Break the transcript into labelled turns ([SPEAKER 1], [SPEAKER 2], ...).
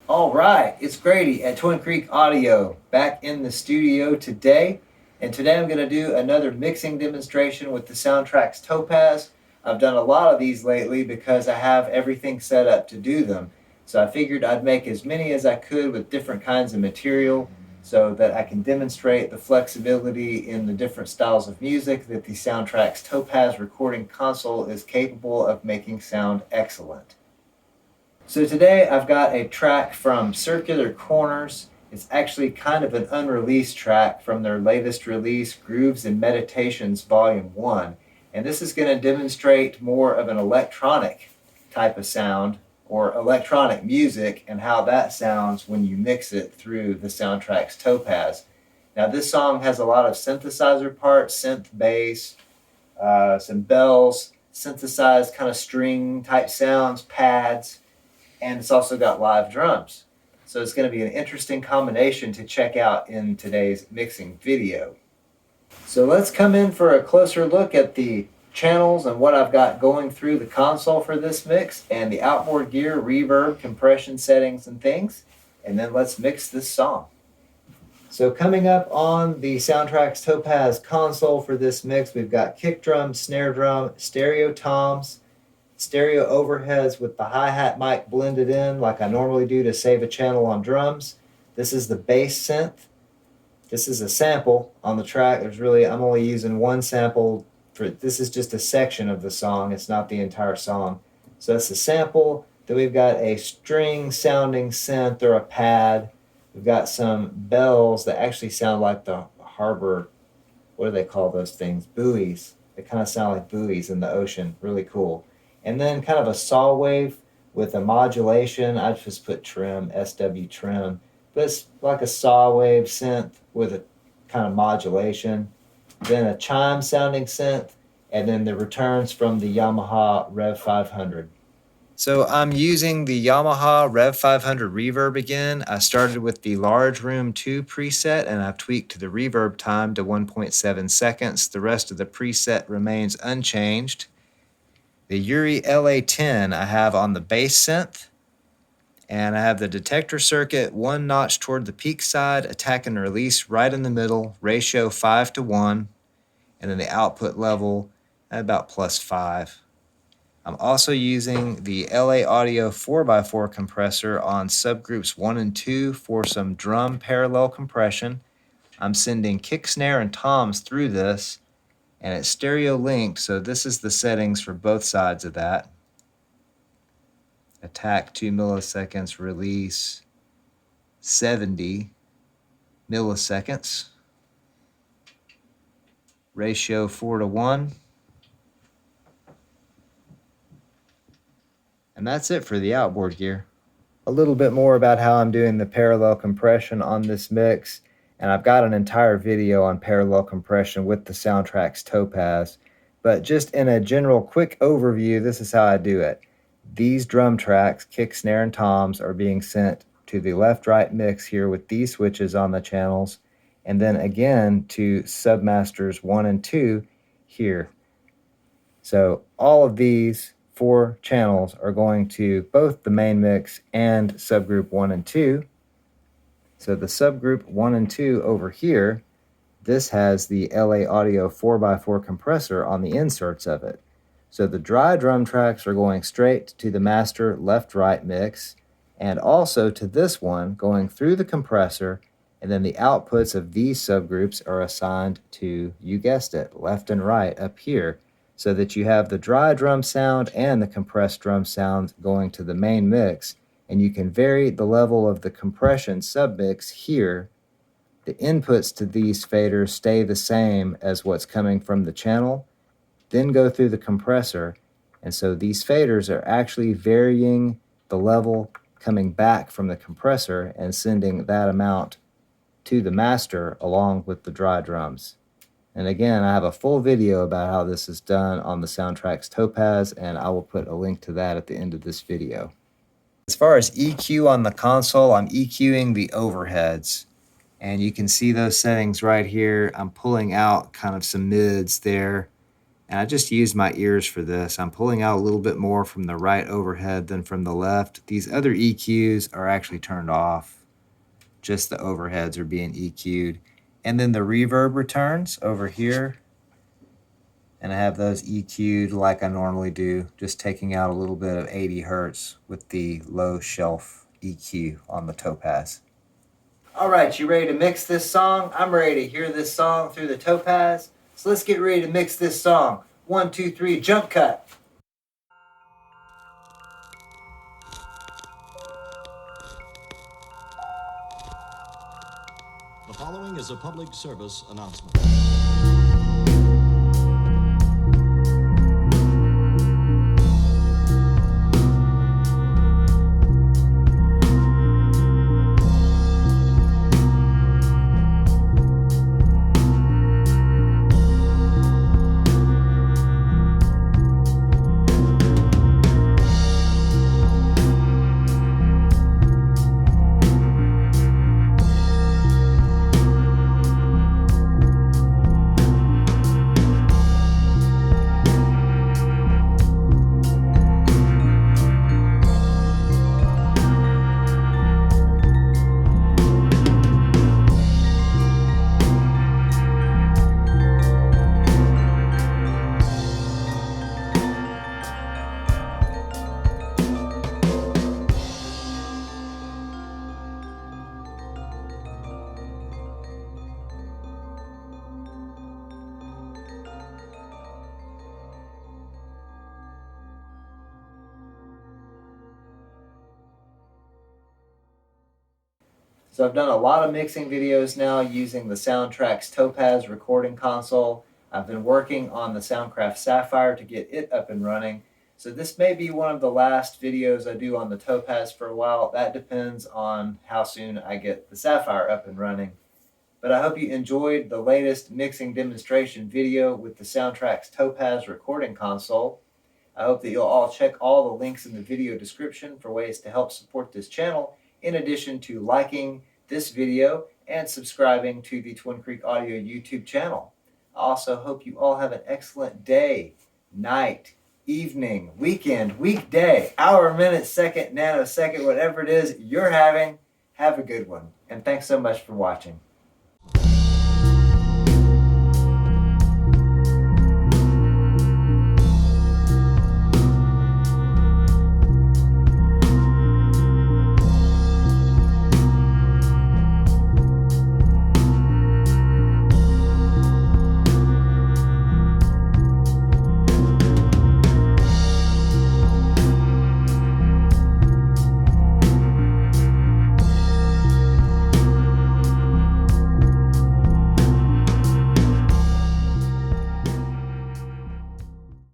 [SPEAKER 1] All right, it's Grady at Twin Creek Audio, back in the studio today. And today I'm going to do another mixing demonstration with the Soundtracs Topaz. I've done a lot of these lately because I have everything set up to do them. So I figured I'd make as many as I could with different kinds of material so that I can demonstrate the flexibility in the different styles of music that the Soundtracs Topaz recording console is capable of making sound excellent. So today I've got a track from Curcular Corners. It's actually kind of an unreleased track from their latest release, Grooves and Meditations Volume 1. And this is going to demonstrate more of an electronic type of sound, or electronic music, and how that sounds when you mix it through the Soundtracs Topaz. Now this song has a lot of synthesizer parts, synth bass, some bells, synthesized kind of string type sounds, pads, and it's also got live drums. So it's going to be an interesting combination to check out in today's mixing video. So let's come in for a closer look at the channels and what I've got going through the console for this mix, and the outboard gear, reverb, compression settings, and things. And then let's mix this song. So coming up on the Soundtracs Topaz console for this mix, we've got kick drum, snare drum, stereo toms, stereo overheads with the hi-hat mic blended in like I normally do to save a channel on drums. This is the bass synth. This is a sample on the track. I'm only using one sample for this. Is just a section of the song. It's not the entire song. So that's a sample. Then we've got a string sounding synth or a pad. We've got some bells that actually sound like the harbor, what do they call those things? Buoys. They kind of sound like buoys in the ocean. Really cool. And then kind of a saw wave with a modulation. I just put trim, SW trim. But it's like a saw wave synth with a kind of modulation. Then a chime sounding synth. And then the returns from the Yamaha Rev 500. So I'm using the Yamaha Rev 500 reverb again. I started with the Large Room 2 preset, and I've tweaked the reverb time to 1.7 seconds. The rest of the preset remains unchanged. The Urei LA-10 I have on the bass synth, and I have the detector circuit one notch toward the peak side, attack and release right in the middle, ratio 5:1, and then the output level at about +5. I'm also using the LA Audio 4x4 compressor on subgroups 1 and 2 for some drum parallel compression. I'm sending kick, snare, and toms through this, and it's stereo linked, so this is the settings for both sides of that. Attack 2 milliseconds, release 70 milliseconds. Ratio 4:1. And that's it for the outboard gear. A little bit more about how I'm doing the parallel compression on this mix. And I've got an entire video on parallel compression with the Soundtracs Topaz. But just in a general quick overview, this is how I do it. These drum tracks, kick, snare, and toms, are being sent to the left-right mix here with these switches on the channels. And then again to submasters 1 and 2 here. So all of these 4 channels are going to both the main mix and subgroup 1 and 2. So the subgroup 1 and 2 over here, this has the LA Audio 4x4 compressor on the inserts of it. So the dry drum tracks are going straight to the master left-right mix, and also to this one going through the compressor, and then the outputs of these subgroups are assigned to, you guessed it, left and right up here, so that you have the dry drum sound and the compressed drum sound going to the main mix. And you can vary the level of the compression submix here. The inputs to these faders stay the same as what's coming from the channel, then go through the compressor. And so these faders are actually varying the level coming back from the compressor and sending that amount to the master along with the dry drums. And again, I have a full video about how this is done on the Soundtracs Topaz, and I will put a link to that at the end of this video. As far as EQ on the console, I'm EQing the overheads. And you can see those settings right here. I'm pulling out kind of some mids there And I just use my ears for this. I'm pulling out a little bit more from the right overhead than from the left. These other EQs are actually turned off. Just the overheads are being EQ'd. And then the reverb returns over here. And I have those EQ'd like I normally do, just taking out a little bit of 80 hertz with the low shelf EQ on the Topaz. All right, you ready to mix this song? I'm ready to hear this song through the Topaz. So let's get ready to mix this song. 1, 2, 3, jump cut.
[SPEAKER 2] The following is a public service announcement.
[SPEAKER 1] So I've done a lot of mixing videos now using the Soundtracs Topaz recording console. I've been working on the Soundcraft Sapphire to get it up and running. So this may be one of the last videos I do on the Topaz for a while. That depends on how soon I get the Sapphire up and running. But I hope you enjoyed the latest mixing demonstration video with the Soundtracs Topaz recording console. I hope that you'll all check all the links in the video description for ways to help support this channel, in addition to liking this video and subscribing to the Twin Creek Audio YouTube channel. I also hope you all have an excellent day, night, evening, weekend, weekday, hour, minute, second, nanosecond, whatever it is you're having. Have a good one. And thanks so much for watching.